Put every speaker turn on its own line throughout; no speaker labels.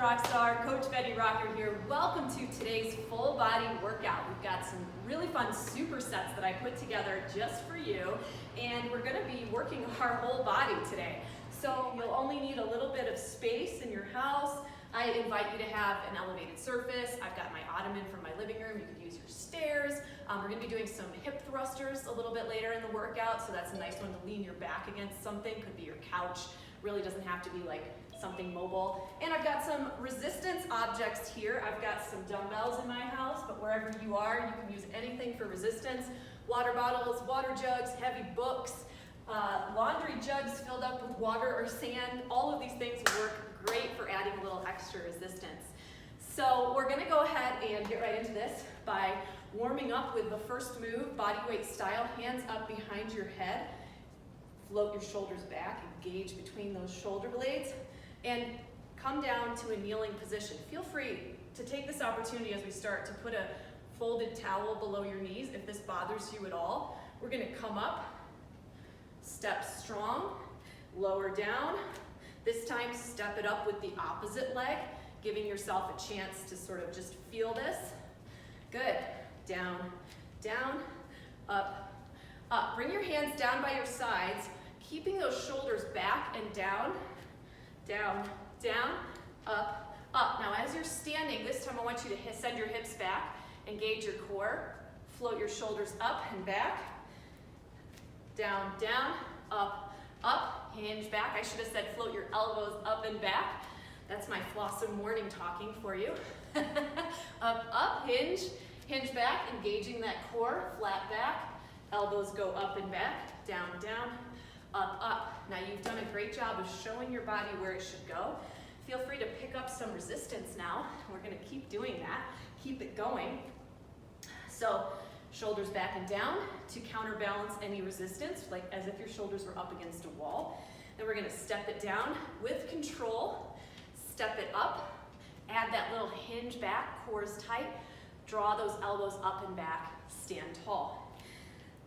Rockstar? Coach Betty Rocker here. Welcome to today's full body workout. We've got some really fun supersets that I put together just for you, and we're going to be working our whole body today. So you'll only need a little bit of space in your house. I invite you to have an elevated surface. I've got my ottoman from my living room. You can use your stairs. We're going to be doing some hip thrusters a little bit later in the workout, so that's a nice one to lean your back against something. Could be your couch. Really doesn't have to be like something mobile. And I've got some resistance objects here. I've got some dumbbells in my house, but wherever you are, you can use anything for resistance. Water bottles, water jugs, heavy books, laundry jugs filled up with water or sand. All of these things work great for adding a little extra resistance. So we're gonna go ahead and get right into this by warming up with the first move, bodyweight style, hands up behind your head. Float your shoulders back, engage between those shoulder blades, and come down to a kneeling position. Feel free to take this opportunity as we start to put a folded towel below your knees if this bothers you at all. We're gonna come up, step strong, lower down. This time, step it up with the opposite leg, giving yourself a chance to sort of just feel this. Good. Down, down, up, up. Bring your hands down by your sides, keeping those shoulders back and down, down, down, up, up. Now as you're standing, this time I want you to send your hips back, engage your core, float your shoulders up and back, down, down, up, up, hinge back. I should have said float your elbows up and back. That's my Flossom morning talking for you. Up, up, hinge, hinge back, engaging that core, flat back, elbows go up and back, down, down, up, up. Now you've done a great job of showing your body where it should go. Feel free to pick up some resistance now. We're gonna keep doing that, keep it going. So shoulders back and down to counterbalance any resistance, like as if your shoulders were up against a wall. Then we're gonna step it down with control, step it up, add that little hinge back, core is tight, draw those elbows up and back, stand tall.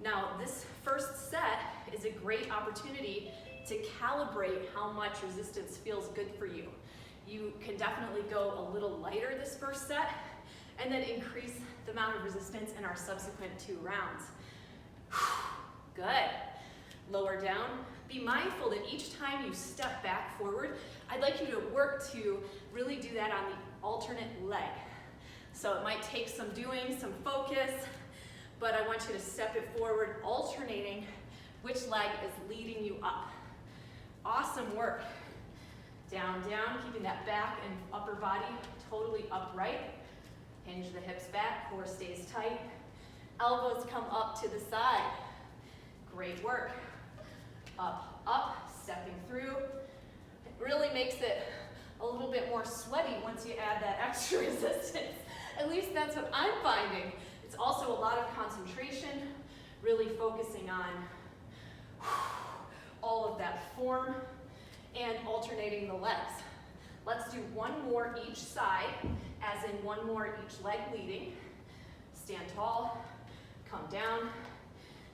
Now this first set is a great opportunity to calibrate how much resistance feels good for you. You can definitely go a little lighter this first set and then increase the amount of resistance in our subsequent 2 rounds. Good. Lower down. Be mindful that each time you step back forward, I'd like you to work to really do that on the alternate leg. So it might take some doing, some focus, but I want you to step it forward, alternating which leg is leading you up. Awesome work. Down, down, keeping that back and upper body totally upright. Hinge the hips back, core stays tight. Elbows come up to the side. Great work. Up, up, stepping through. It really makes it a little bit more sweaty once you add that extra resistance. At least that's what I'm finding. It's also a lot of concentration, really focusing on all of that form and alternating the legs. Let's do one more each side, as in one more each leg leading. Stand tall, come down,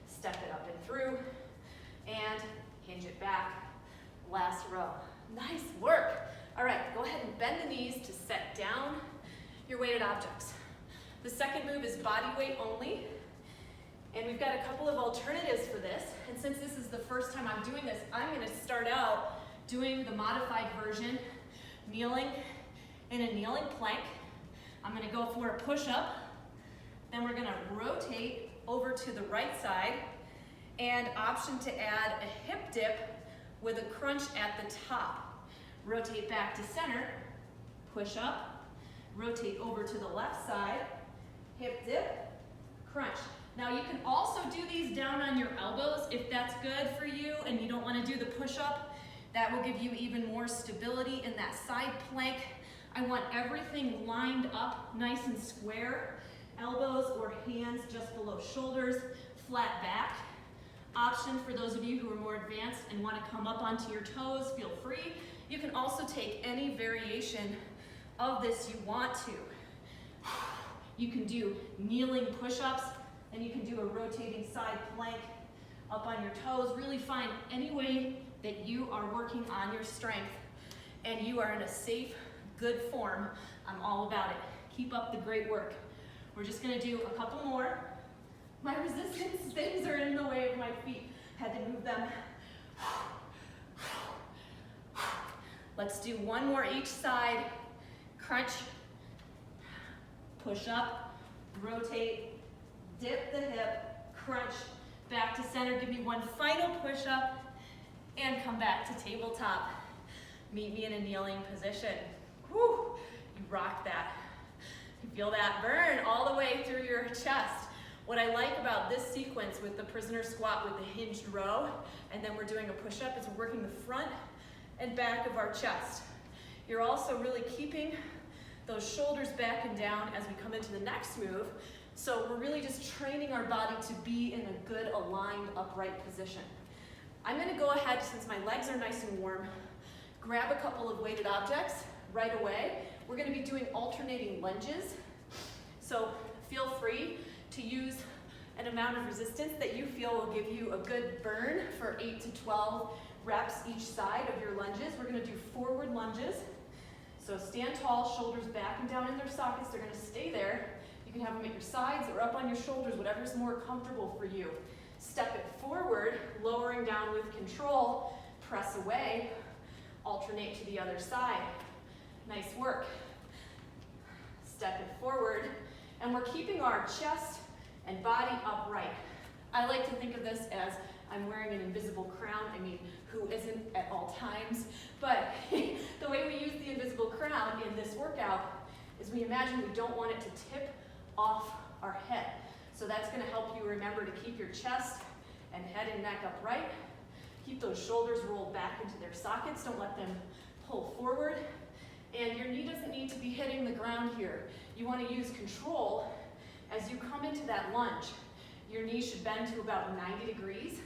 step it up and through, and hinge it back. Last row. Nice work. All right, go ahead and bend the knees to set down your weighted objects. The second move is body weight only, and we've got a couple of alternatives for this. And since this is the first time I'm doing this, I'm going to start out doing the modified version, kneeling in a kneeling plank. I'm going to go for a push-up, then we're going to rotate over to the right side, and option to add a hip dip with a crunch at the top. Rotate back to center, push up, rotate over to the left side, hip dip, crunch. Now you can also do these down on your elbows if that's good for you and you don't want to do the push-up. That will give you even more stability in that side plank. I want everything lined up nice and square. Elbows or hands just below shoulders, flat back. Option for those of you who are more advanced and want to come up onto your toes, feel free. You can also take any variation of this you want to. You can do kneeling push-ups, and you can do a rotating side plank up on your toes. Really find any way that you are working on your strength and you are in a safe, good form. I'm all about it. Keep up the great work. We're just gonna do a couple more. My resistance things are in the way of my feet. Had to move them. Let's do one more each side. Crunch, push up, rotate, dip the hip, crunch, back to center. Give me one final push up and come back to tabletop. Meet me in a kneeling position. Whew, you rock that. You feel that burn all the way through your chest. What I like about this sequence with the prisoner squat with the hinged row, and then we're doing a push-up, is we're working the front and back of our chest. You're also really keeping those shoulders back and down as we come into the next move. So we're really just training our body to be in a good aligned upright position. I'm gonna go ahead, since my legs are nice and warm, grab a couple of weighted objects right away. We're gonna be doing alternating lunges. So feel free to use an amount of resistance that you feel will give you a good burn for 8 to 12 reps each side of your lunges. We're gonna do forward lunges. So stand tall, shoulders back and down in their sockets. They're gonna stay there. You can have them at your sides or up on your shoulders, whatever's more comfortable for you. Step it forward, lowering down with control, press away, alternate to the other side. Nice work. Step it forward, and we're keeping our chest and body upright. I like to think of this as I'm wearing an invisible crown. I mean, who isn't at all times? But the way we use the invisible crown in this workout is we imagine we don't want it to tip off our head. So that's gonna help you remember to keep your chest and head and neck upright. Keep those shoulders rolled back into their sockets. Don't let them pull forward. And your knee doesn't need to be hitting the ground here. You want to use control as you come into that lunge. Your knee should bend to about 90 degrees.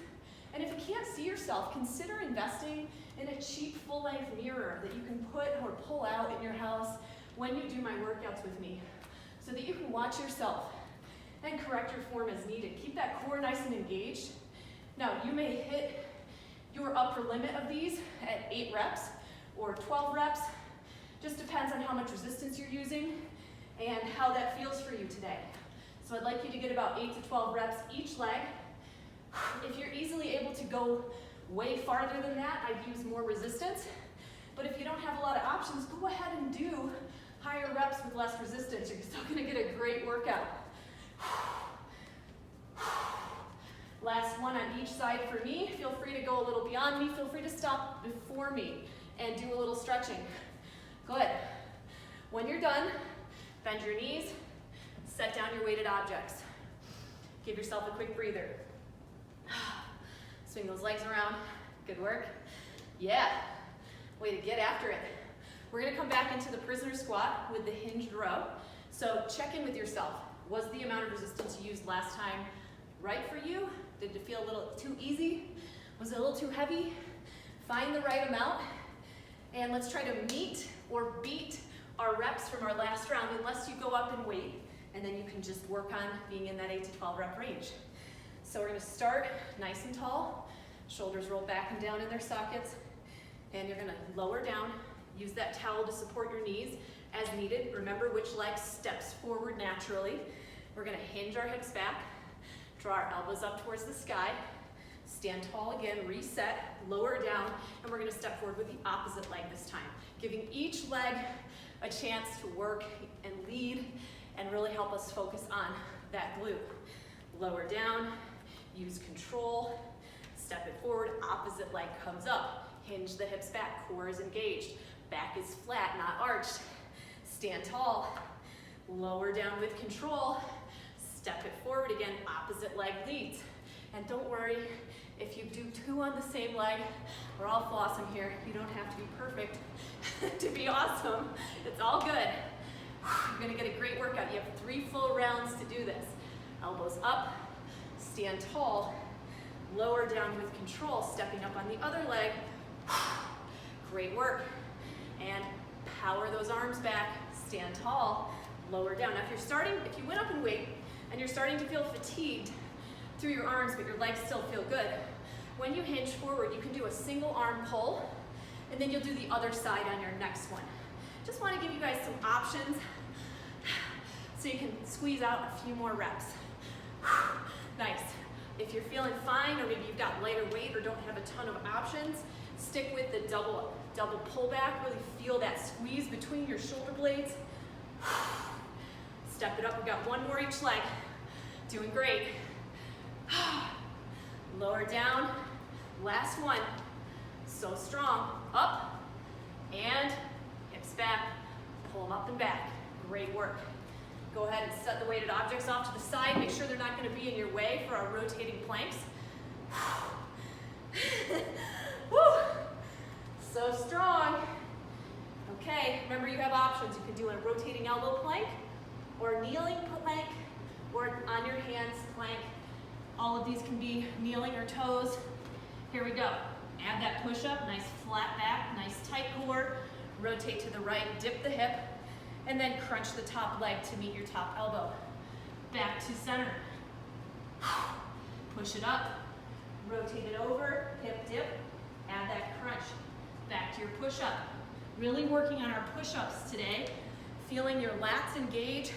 And if you can't see yourself, consider investing in a cheap full-length mirror that you can put or pull out in your house when you do my workouts with me, so that you can watch yourself and correct your form as needed. Keep that core nice and engaged. Now, you may hit your upper limit of these at 8 reps or 12 reps. Just depends on how much resistance you're using and how that feels for you today. So I'd like you to get about 8 to 12 reps each leg. If you're easily able to go way farther than that, I'd use more resistance. But if you don't have a lot of options, go ahead and do higher reps with less resistance. You're still gonna get a great workout. Last one on each side for me. Feel free to go a little beyond me. Feel free to stop before me and do a little stretching. Good. When you're done, bend your knees, set down your weighted objects. Give yourself a quick breather. Swing those legs around. Good work. Yeah. Way to get after it. We're gonna come back into the prisoner squat with the hinged row. So check in with yourself. Was the amount of resistance you used last time right for you? Did it feel a little too easy? Was it a little too heavy? Find the right amount, and let's try to meet or beat our reps from our last round, unless you go up in weight, and then you can just work on being in that 8 to 12 rep range. So we're gonna start nice and tall, shoulders roll back and down in their sockets, and you're gonna lower down, use that towel to support your knees as needed. Remember which leg steps forward naturally. We're gonna hinge our hips back, draw our elbows up towards the sky, stand tall again, reset, lower down, and we're gonna step forward with the opposite leg this time, giving each leg a chance to work and lead and really help us focus on that glute. Lower down, use control, step it forward, opposite leg comes up, hinge the hips back, core is engaged, back is flat, not arched. Stand tall, lower down with control, step it forward again, opposite leg leads. And don't worry, if you do 2 on the same leg, we're all flossing here. You don't have to be perfect to be awesome. It's all good. You're gonna get a great workout. You have 3 full rounds to do this. Elbows up, stand tall, lower down with control, stepping up on the other leg. Great work. And power those arms back, stand tall, lower down. Now if you went up in weight and you're starting to feel fatigued through your arms, but your legs still feel good, when you hinge forward, you can do a single arm pull, and then you'll do the other side on your next one. Just want to give guys some options so you can squeeze out a few more reps. Nice. If you're feeling fine, or maybe you've got lighter weight or don't have a ton of options, stick with the double pullback. Really feel that squeeze between your shoulder blades. Step it up. We've got one more each leg. Doing great. Lower down. Last one. So strong. Up and hips back. Pull them up and back. Great work. Go ahead and set the weighted objects off to the side. Make sure they're not going to be in your way for our rotating planks. Woo. So strong. Okay, remember you have options. You can do a rotating elbow plank, or a kneeling plank, or on your hands plank. All of these can be kneeling or toes. Here we go. Add that push-up, nice flat back, nice tight core. Rotate to the right, dip the hip, and then crunch the top leg to meet your top elbow. Back to center. Push it up, rotate it over, hip dip, add that crunch. Back to your push-up. Really working on our push-ups today. Feeling your lats engage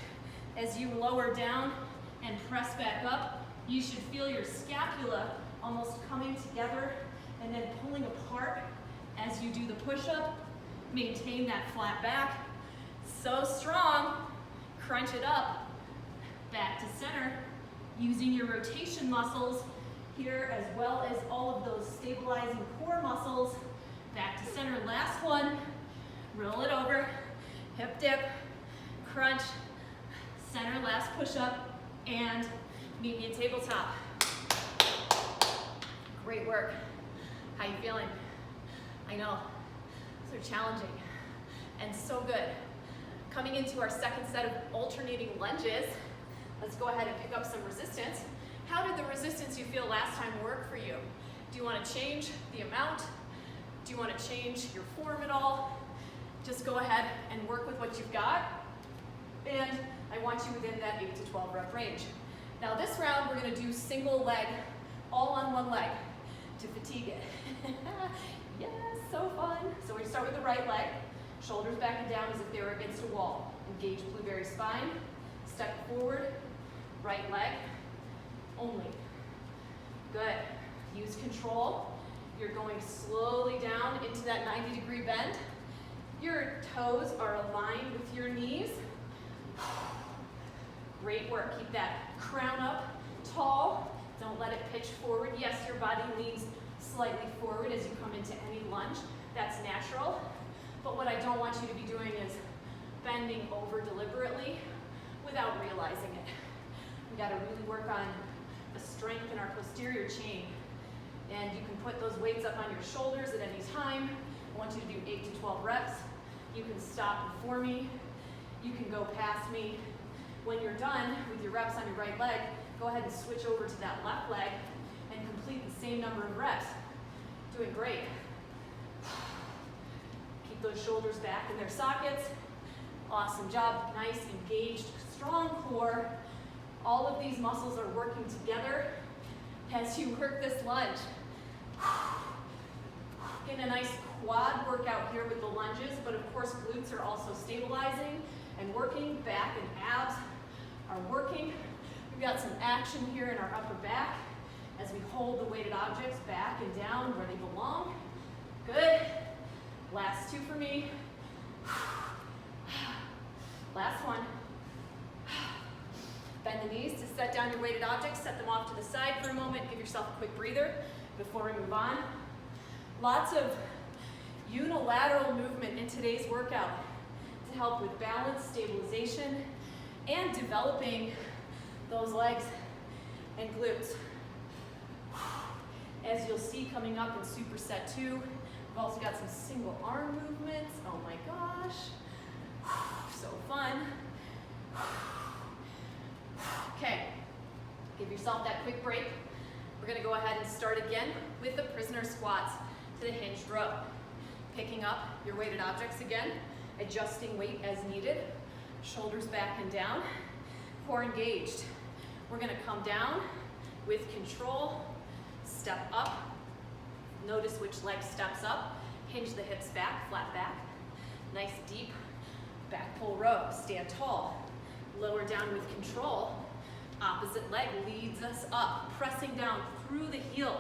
as you lower down and press back up. You should feel your scapula almost coming together and then pulling apart as you do the push-up. Maintain that flat back. So strong. Crunch it up. Back to center. Using your rotation muscles here as well as all of those stabilizing core muscles. Back to center. Last one. Roll it over. Hip dip. Crunch. Center. Last push-up. And meet me in tabletop. Great work. How you feeling? I know, those are challenging and so good. Coming into our second set of alternating lunges, let's go ahead and pick up some resistance. How did the resistance you feel last time work for you? Do you want to change the amount? Do you want to change your form at all? Just go ahead and work with what you've got. And I want you within that 8 to 12 rep range. Now this round, we're going to do single leg, all on one leg to fatigue it. Yes, so fun. So we start with the right leg, shoulders back and down as if they were against a wall. Engage blueberry spine, step forward, right leg, only. Good. Use control. You're going slowly down into that 90-degree bend. Your toes are aligned with your knees. Great work. Keep that crown up tall. Don't let it pitch forward. Yes, your body leans slightly forward as you come into any lunge. That's natural. But what I don't want you to be doing is bending over deliberately without realizing it. We got to really work on the strength in our posterior chain. And you can put those weights up on your shoulders at any time. I want you to do 8 to 12 reps. You can stop before me. You can go past me. When you're done with your reps on your right leg, go ahead and switch over to that left leg and complete the same number of reps. Doing great. Keep those shoulders back in their sockets. Awesome job. Nice, engaged, strong core. All of these muscles are working together as you work this lunge. Getting a nice quad workout here with the lunges, but of course glutes are also stabilizing and working. Back and abs are working. We've got some action here in our upper back as we hold the weighted objects back and down where they belong. Good. Last two for me. Last one. Bend the knees to set down your weighted objects. Set them off to the side for a moment. Give yourself a quick breather before we move on. Lots of unilateral movement in today's workout to help with balance, stabilization, and developing those legs and glutes. As you'll see coming up in Superset 2, we've also got some single arm movements. Oh my gosh, so fun. Okay, give yourself that quick break. We're gonna go ahead and start again with the prisoner squats to the hinged row. Picking up your weighted objects again, adjusting weight as needed, shoulders back and down, core engaged. We're gonna come down with control, step up, notice which leg steps up, hinge the hips back, flat back, nice deep back pull row, stand tall. Lower down with control. Opposite leg leads us up, pressing down through the heel,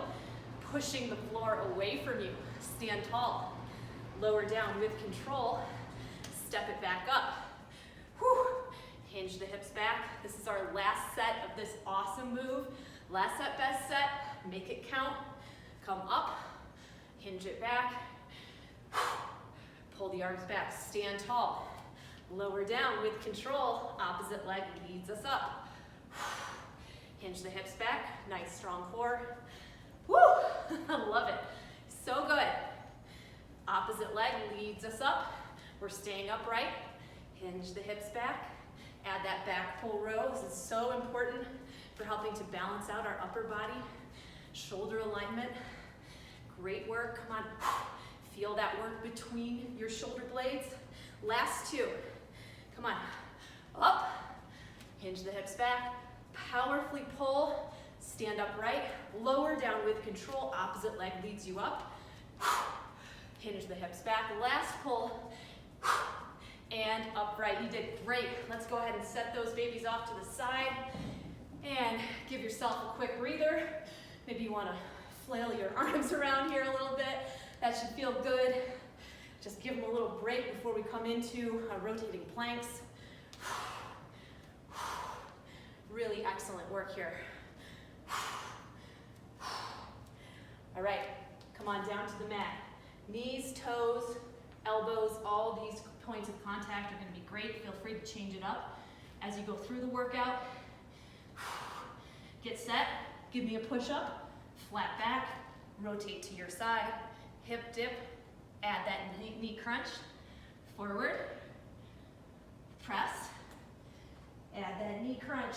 pushing the floor away from you. Stand tall. Lower down with control. Step it back up. Whew. Hinge the hips back. This is our last set of this awesome move. Last set, best set. Make it count. Come up. Hinge it back. Pull the arms back. Stand tall. Lower down with control. Opposite leg leads us up. Hinge the hips back. Nice strong core. Woo! I love it. So good. Opposite leg leads us up. We're staying upright. Hinge the hips back. Add that back pull row. This is so important for helping to balance out our upper body. Shoulder alignment. Great work. Come on. Feel that work between your shoulder blades. Last two. Come on. Up. Hinge the hips back. Powerfully pull. Stand upright. Lower down with control. Opposite leg leads you up. Hinge the hips back. Last pull. And upright. You did great. Let's go ahead and set those babies off to the side. And give yourself a quick breather. Maybe you want to flail your arms around here a little bit. That should feel good. Just give them a little break before we come into rotating planks. Really excellent work here. All right, come on down to the mat. Knees, toes, elbows, all these points of contact are going to be great. Feel free to change it up as you go through the workout. Get set, give me a push-up, flat back, rotate to your side, hip dip, add that knee crunch, forward, press, add that knee crunch,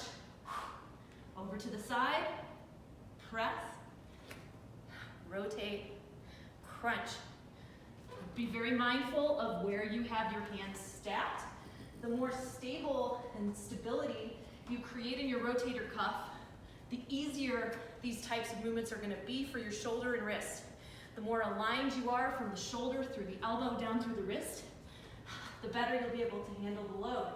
over to the side, press, rotate, crunch. Be very mindful of where you have your hands stacked. The more stable and stability you create in your rotator cuff, the easier these types of movements are going to be for your shoulder and wrist. The more aligned you are from the shoulder through the elbow down through the wrist, the better you'll be able to handle the load.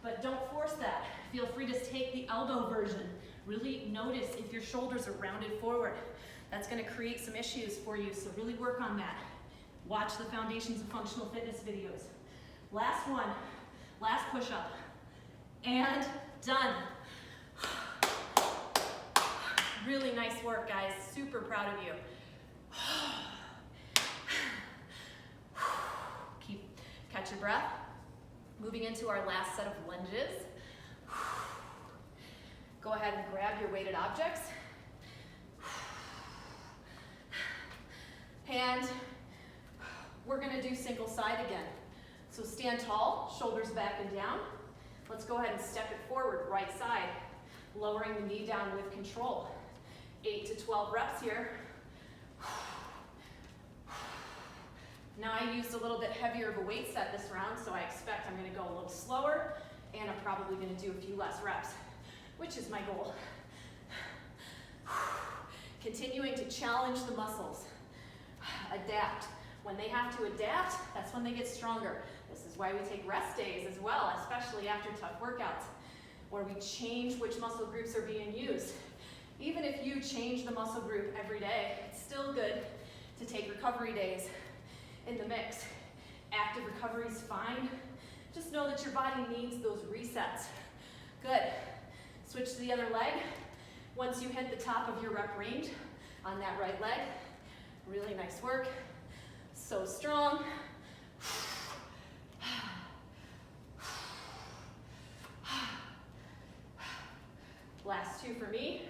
But don't force that. Feel free to take the elbow version. Really notice if your shoulders are rounded forward. That's going to create some issues for you, so really work on that. Watch the Foundations of Functional Fitness videos. Last one, last push-up, and done. Really nice work, guys. Super proud of you. Catch your breath. Moving into our last set of lunges. Go ahead and grab your weighted objects. And we're gonna do single side again. So stand tall, shoulders back and down. Let's go ahead and step it forward, right side. Lowering the knee down with control. 8 to 12 reps here. Now I used a little bit heavier of a weight set this round, so I expect I'm gonna go a little slower, and I'm probably gonna do a few less reps, which is my goal. Continuing to challenge the muscles. Adapt. When they have to adapt, that's when they get stronger. This is why we take rest days as well, especially after tough workouts, where we change which muscle groups are being used. Even if you change the muscle group every day, it's still good to take recovery days in the mix. Active recovery is fine. Just know that your body needs those resets. Good. Switch to the other leg. Once you hit the top of your rep range on that right leg, really nice work. So strong. Last two for me.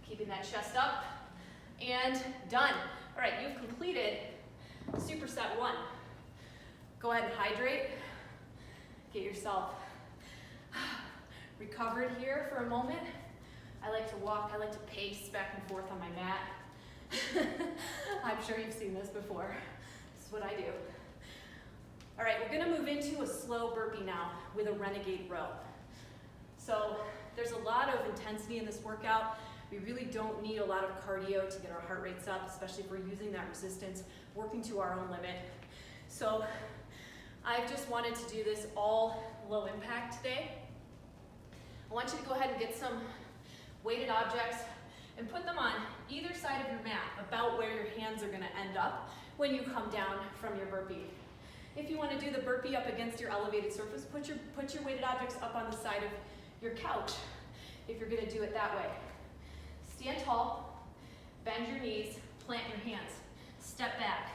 Keeping that chest up. And done. All right, you've completed Superset 1. Go ahead and hydrate. Get yourself recovered here for a moment. I like to walk, I like to pace back and forth on my mat. I'm sure you've seen this before. This is what I do. All right, we're gonna move into a slow burpee now with a Renegade row. So there's a lot of intensity in this workout. We really don't need a lot of cardio to get our heart rates up, especially if we're using that resistance, working to our own limit. So I've just wanted to do this all low impact today. I want you to go ahead and get some weighted objects and put them on either side of your mat, about where your hands are gonna end up when you come down from your burpee. If you wanna do the burpee up against your elevated surface, put your weighted objects up on the side of your couch if you're gonna do it that way. Stand tall, bend your knees, plant your hands, step back.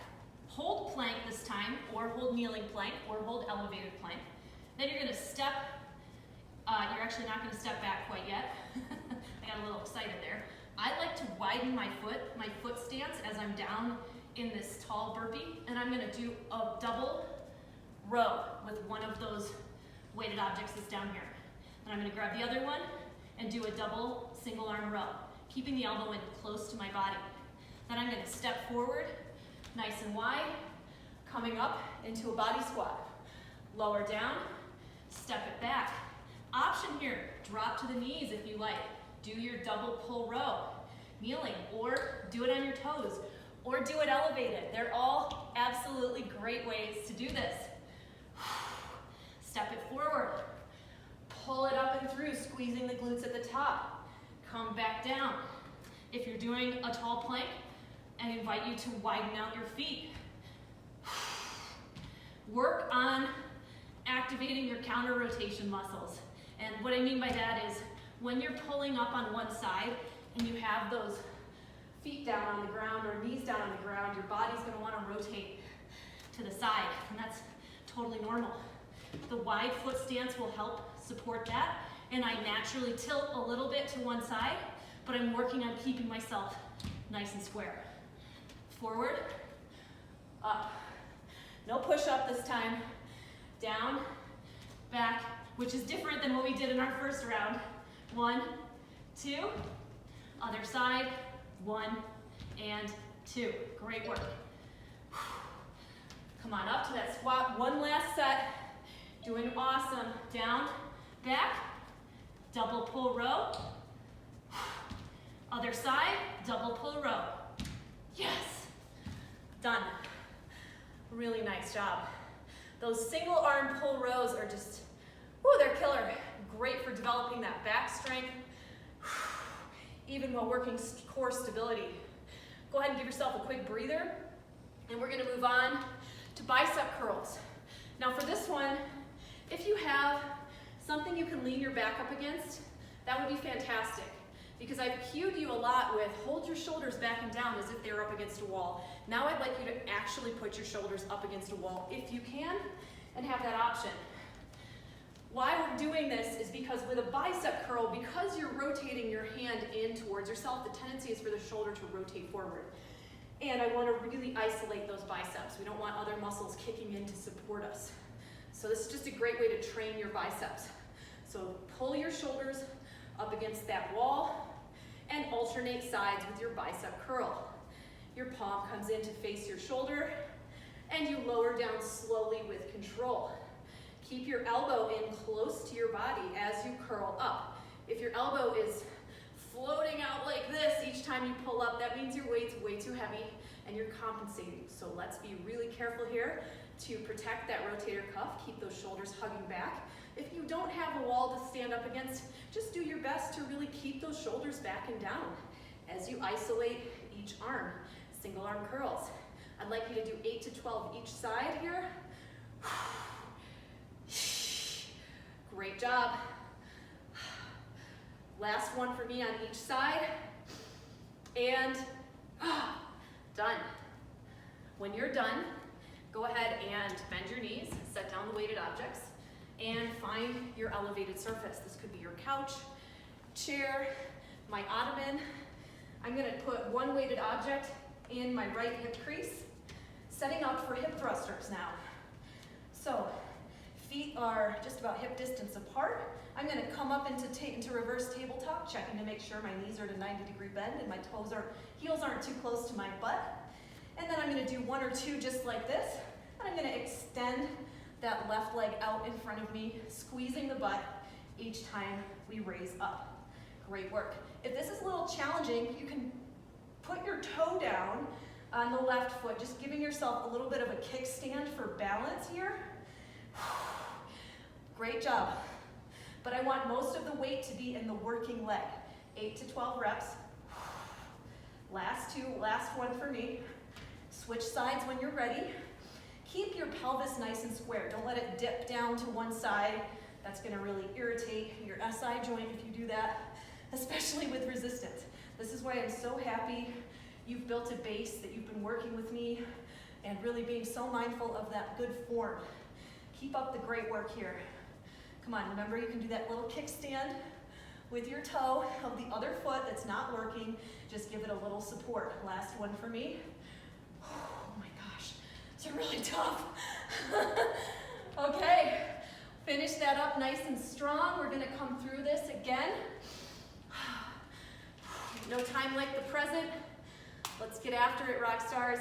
Hold plank this time, or hold kneeling plank, or hold elevated plank. Then you're gonna step, you're actually not gonna step back quite yet. I got a little excited there. I like to widen my foot stance as I'm down in this tall burpee, and I'm gonna do a double row with one of those weighted objects that's down here. Then I'm gonna grab the other one and do a double single arm row, keeping the elbow in close to my body. Then I'm gonna step forward, nice and wide, coming up into a body squat. Lower down, step it back. Option here, drop to the knees if you like. Do your double pull row, kneeling, or do it on your toes, or do it elevated. They're all absolutely great ways to do this. Step it forward, pull it up and through, squeezing the glutes at the top. Come back down. If you're doing a tall plank, I invite you to widen out your feet. Work on activating your counter rotation muscles. And what I mean by that is when you're pulling up on one side and you have those feet down on the ground or knees down on the ground, your body's gonna wanna rotate to the side, and that's totally normal. The wide foot stance will help support that, and I naturally tilt a little bit to one side, but I'm working on keeping myself nice and square. Forward, up. No push up this time. Down, back, which is different than what we did in our first round. 1, 2, other side, 1 and 2. Great work. Come on up to that squat. One last set. Doing awesome. Down, back, double pull row. Other side, double pull row. Yes, done. Really nice job. Those single arm pull rows are just, whoo, they're killer. Great for developing that back strength, even while working core stability. Go ahead and give yourself a quick breather, and we're gonna move on to bicep curls. Now for this one, if you have something you can lean your back up against, that would be fantastic, because I've cued you a lot with hold your shoulders back and down as if they were up against a wall. Now I'd like you to actually put your shoulders up against a wall if you can, and have that option. Why we're doing this is because with a bicep curl, because you're rotating your hand in towards yourself, the tendency is for the shoulder to rotate forward. And I want to really isolate those biceps. We don't want other muscles kicking in to support us. So this is just a great way to train your biceps. So pull your shoulders up against that wall and alternate sides with your bicep curl. Your palm comes in to face your shoulder and you lower down slowly with control. Keep your elbow in close to your body as you curl up. If your elbow is floating out like this each time you pull up, that means your weight's way too heavy and you're compensating. So let's be really careful here to protect that rotator cuff. Keep those shoulders hugging back. If you don't have a wall to stand up against, just do your best to really keep those shoulders back and down as you isolate each arm. Single arm curls. I'd like you to do 8 to 12 each side here. Great job. Last one for me on each side. And done. When you're done, go ahead and bend your knees, set down the weighted objects, and find your elevated surface. This could be your couch, chair, my ottoman. I'm gonna put one weighted object in my right hip crease, setting up for hip thrusters now. So, feet are just about hip distance apart. I'm gonna come up into reverse tabletop, checking to make sure my knees are at a 90-degree bend and my heels aren't too close to my butt. And then I'm gonna do 1 or 2 just like this. And I'm gonna extend that left leg out in front of me, squeezing the butt each time we raise up. Great work. If this is a little challenging, you can put your toe down on the left foot, just giving yourself a little bit of a kickstand for balance here. Great job. But I want most of the weight to be in the working leg. 8 to 12 reps. Last two, last one for me. Switch sides when you're ready. Keep your pelvis nice and square. Don't let it dip down to one side. That's gonna really irritate your SI joint if you do that, especially with resistance. This is why I'm so happy you've built a base, that you've been working with me and really being so mindful of that good form. Keep up the great work here. Come on, remember you can do that little kickstand with your toe of the other foot that's not working. Just give it a little support. Last one for me. Oh my gosh, these are really tough. Okay, finish that up nice and strong. We're gonna come through this again. No time like the present. Let's get after it, rock stars.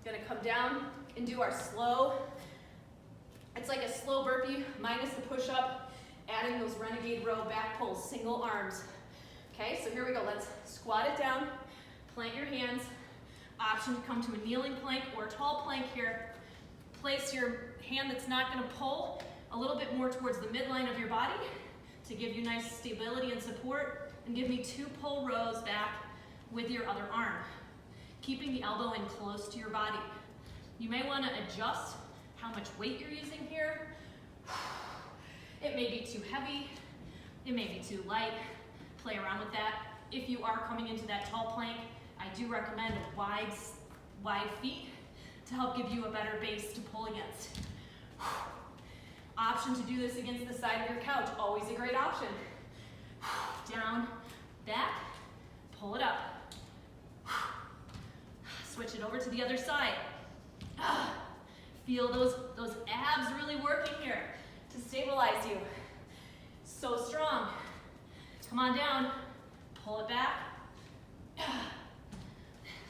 Gonna come down and do our slow. It's like a slow burpee minus the push-up, adding those Renegade row back pulls, single arms. Okay, so here we go. Let's squat it down, plant your hands. Option to come to a kneeling plank or a tall plank here. Place your hand that's not gonna pull a little bit more towards the midline of your body to give you nice stability and support, and give me 2 pull rows back with your other arm, keeping the elbow in close to your body. You may want to adjust how much weight you're using here. It may be too heavy, it may be too light. Play around with that. If you are coming into that tall plank, I do recommend wide feet to help give you a better base to pull against. Option to do this against the side of your couch, always a great option. Down, back, pull it up. Switch it over to the other side. Feel those abs really working here to stabilize you. So strong. Come on down, pull it back.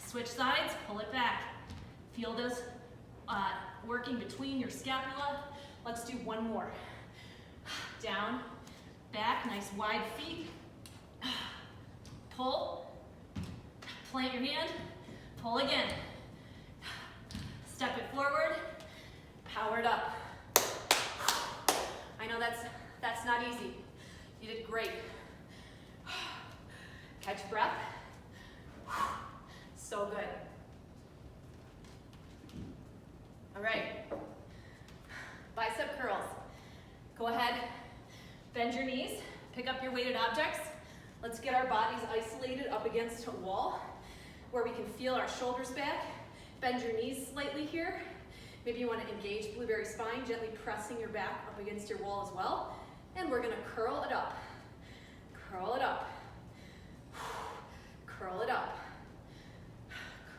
Switch sides, pull it back. Feel those working between your scapula. Let's do one more. Down, back, nice wide feet. Pull, plant your hand, pull again. Step it forward, power it up. I know that's not easy. You did great. Catch breath. So good. All right. Bicep curls. Go ahead, bend your knees, pick up your weighted objects. Let's get our bodies isolated up against a wall where we can feel our shoulders back. Bend your knees slightly here. Maybe you want to engage blueberry spine, gently pressing your back up against your wall as well. And we're going to curl it up. Curl it up. Curl it up.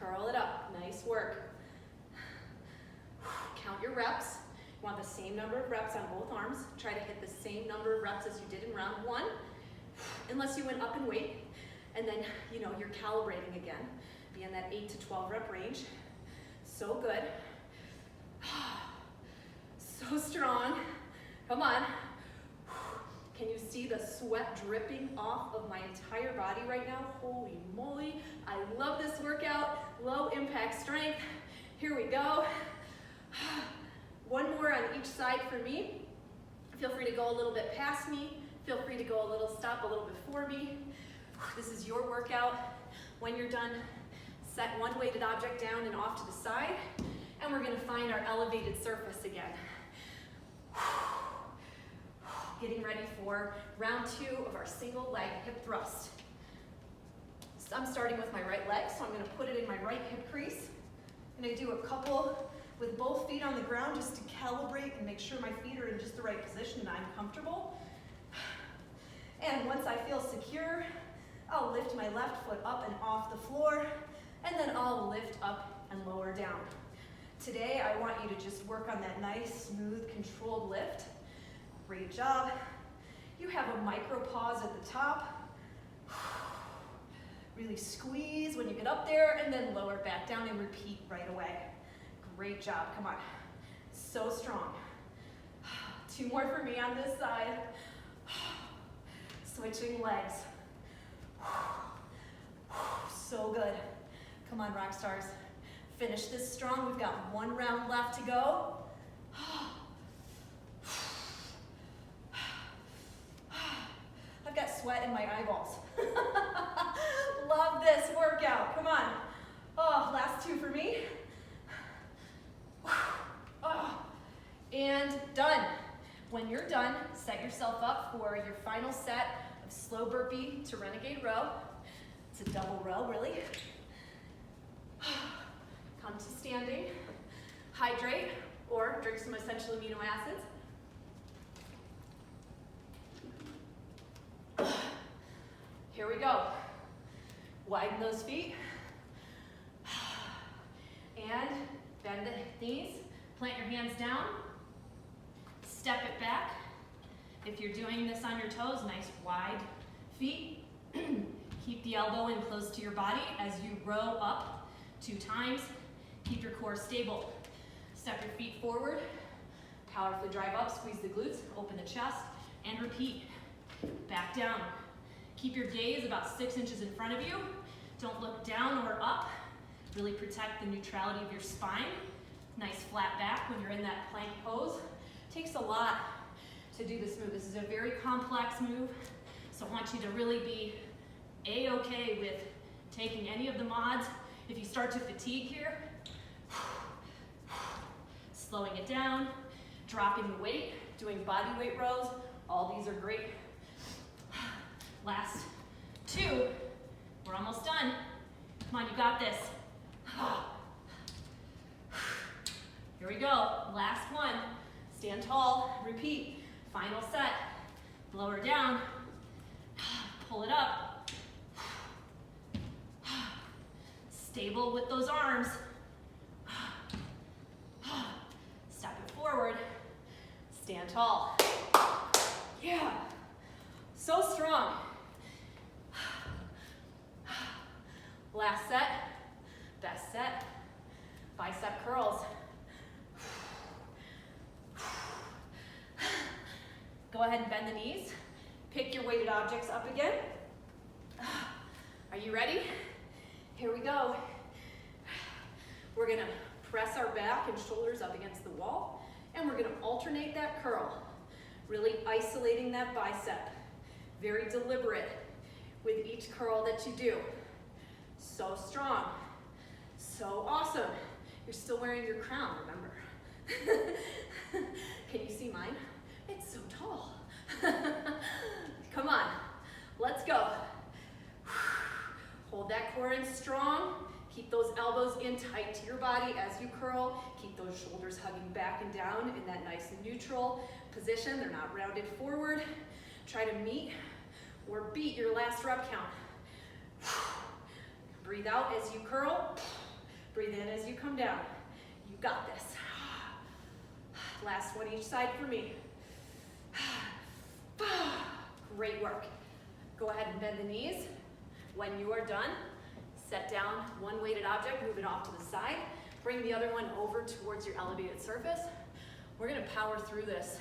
Curl it up. Nice work. Count your reps. You want the same number of reps on both arms. Try to hit the same number of reps as you did in round 1, unless you went up in weight. And then, you're calibrating again. Be in that 8 to 12 rep range. So good. So strong. Come on. Can you see the sweat dripping off of my entire body right now? Holy moly. I love this workout. Low impact strength. Here we go. One more on each side for me. Feel free to go a little bit past me. Feel free to stop a little before me. This is your workout. When you're done, set one weighted object down and off to the side, and we're gonna find our elevated surface again. Getting ready for round 2 of our single leg hip thrust. So I'm starting with my right leg, so I'm gonna put it in my right hip crease. I'm gonna do a couple with both feet on the ground just to calibrate and make sure my feet are in just the right position and I'm comfortable. And once I feel secure, I'll lift my left foot up and off the floor, and then I'll lift up and lower down. Today, I want you to just work on that nice, smooth, controlled lift. Great job. You have a micro pause at the top. Really squeeze when you get up there, and then lower back down and repeat right away. Great job, come on. So strong. 2 more for me on this side. Switching legs. So good. Come on, rock stars. Finish this strong. We've got one round left to go. I've got sweat in my eyeballs. Love this workout. Come on. Oh, last two for me. Oh, and done. When you're done, set yourself up for your final set of slow burpee to renegade row. It's a double row, really. Come to standing, hydrate, or drink some essential amino acids. Here we go. Widen those feet. And bend the knees. Plant your hands down. Step it back. If you're doing this on your toes, nice wide feet. Keep the elbow in close to your body as you row up 2 times. Keep your core stable. Step your feet forward. Powerfully drive up, squeeze the glutes, open the chest, and repeat. Back down. Keep your gaze about 6 inches in front of you. Don't look down or up. Really protect the neutrality of your spine. Nice flat back when you're in that plank pose. Takes a lot to do this move. This is a very complex move, so I want you to really be A-okay with taking any of the mods. If you start to fatigue here, slowing it down, dropping the weight, doing body weight rows, all these are great. Last 2, we're almost done. Come on, you got this. Here we go, last one. Stand tall, repeat. Final set. Blow her down. Pull it up. Stable with those arms. Step it forward. Stand tall. Yeah. So strong. Last set. Best set. Bicep curls. Go ahead and bend the knees. Pick your weighted objects up again. Are you ready? Here we go. We're gonna press our back and shoulders up against the wall, and we're gonna alternate that curl, really isolating that bicep. Very deliberate with each curl that you do. So strong, so awesome. You're still wearing your crown, remember? Can you see mine? It's so tall. Come on, let's go. Hold that core in strong. Keep those elbows in tight to your body as you curl. Keep those shoulders hugging back and down in that nice neutral position. They're not rounded forward. Try to meet or beat your last rep count. Breathe out as you curl. Breathe in as you come down. You got this. Last one each side for me. Great work. Go ahead and bend the knees. When you are done, set down one weighted object, move it off to the side. Bring the other one over towards your elevated surface. We're gonna power through this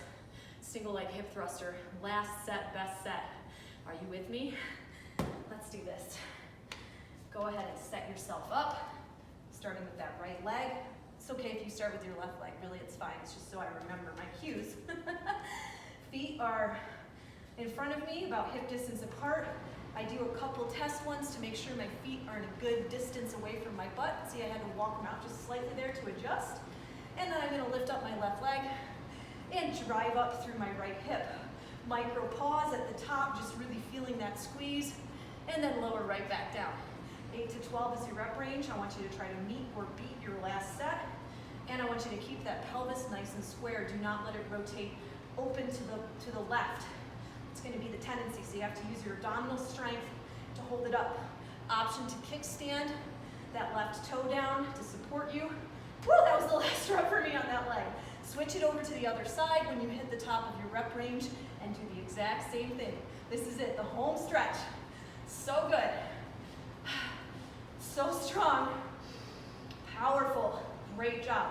single leg hip thruster. Last set, best set. Are you with me? Let's do this. Go ahead and set yourself up, starting with that right leg. It's okay if you start with your left leg, really it's fine. It's just so I remember my cues. Feet are in front of me, about hip distance apart. I do a couple test ones to make sure my feet are in a good distance away from my butt. See, I had to walk them out just slightly there to adjust. And then I'm gonna lift up my left leg and drive up through my right hip. Micro pause at the top, just really feeling that squeeze, and then lower right back down. 8 to 12 is your rep range. I want you to try to meet or beat your last set. And I want you to keep that pelvis nice and square. Do not let it rotate open to the left. It's going to be the tendency, so you have to use your abdominal strength to hold it up. Option to kickstand that left toe down to support you. Woo, that was the last rep for me on that leg. Switch it over to the other side when you hit the top of your rep range and do the exact same thing. This is it, the home stretch. So good. So strong. Powerful. Great job.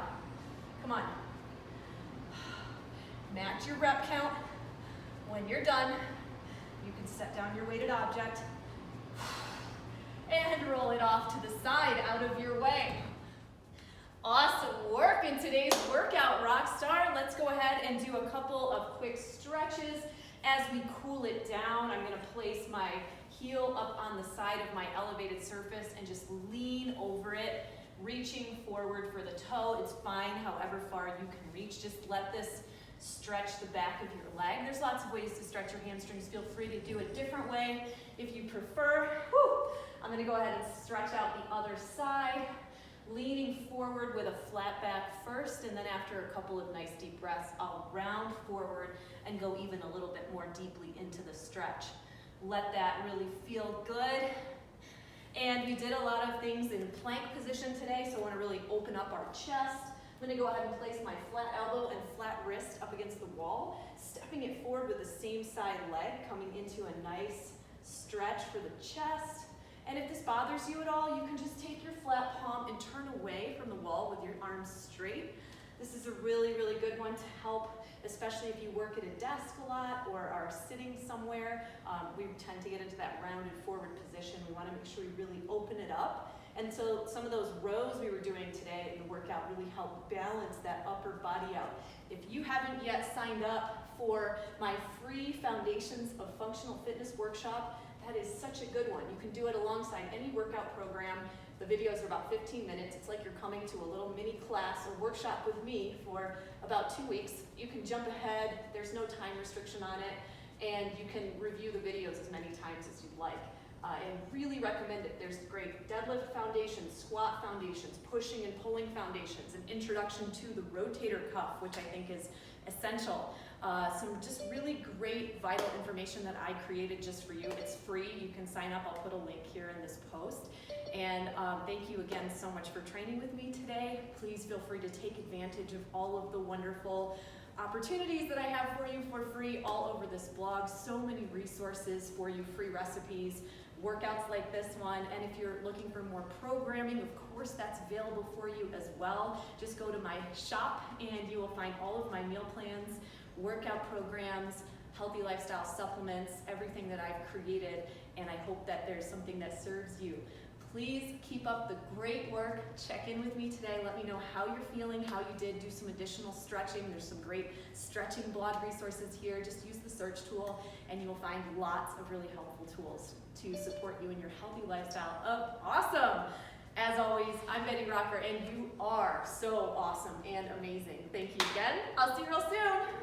Come on. Match your rep count. When you're done, you can set down your weighted object. And roll it off to the side, out of your way. Awesome work in today's workout, Rockstar. Let's go ahead and do a couple of quick stretches. As we cool it down, I'm gonna place my heel up on the side of my elevated surface and just lean over it, reaching forward for the toe. It's fine however far you can reach. Just let this stretch the back of your leg. There's lots of ways to stretch your hamstrings. Feel free to do a different way if you prefer. Whew. I'm gonna go ahead and stretch out the other side, leaning forward with a flat back first, and then after a couple of nice deep breaths, I'll round forward and go even a little bit more deeply into the stretch. Let that really feel good. And we did a lot of things in plank position today, so I want to really open up our chest. I'm going to go ahead and place my flat elbow and flat wrist up against the wall, stepping it forward with the same side leg, coming into a nice stretch for the chest. And if this bothers you at all, you can just take your flat palm and turn away from the wall with your arms straight. This is a really, really good one to help, especially if you work at a desk a lot or are sitting somewhere. We tend to get into that rounded forward position. We want to make sure we really open it up. And so some of those rows we were doing today in the workout really help balance that upper body out. If you haven't yet signed up for my free Foundations of Functional Fitness workshop, that is such a good one. You can do it alongside any workout program. The videos are about 15 minutes. It's like you're coming to a little mini class or workshop with me for about 2 weeks. You can jump ahead. There's no time restriction on it. And you can review the videos as many times as you'd like. And really recommend it. There's great deadlift foundations, squat foundations, pushing and pulling foundations, an introduction to the rotator cuff, which I think is essential. Some just really great vital information that I created just for you. It's free. You can sign up. I'll put a link here in this post. And thank you again so much for training with me today. Please feel free to take advantage of all of the wonderful opportunities that I have for you for free all over this blog. So many resources for you, free recipes, workouts like this one. And if you're looking for more programming, of course that's available for you as well. Just go to my shop and you will find all of my meal plans, workout programs, healthy lifestyle supplements, everything that I've created. And I hope that there's something that serves you. Please keep up the great work. Check in with me today. Let me know how you're feeling, how you did. Do some additional stretching. There's some great stretching blog resources here. Just use the search tool and you will find lots of really helpful tools to support you in your healthy lifestyle of awesome. As always, I'm Betty Rocker and you are so awesome and amazing. Thank you again. I'll see you real soon.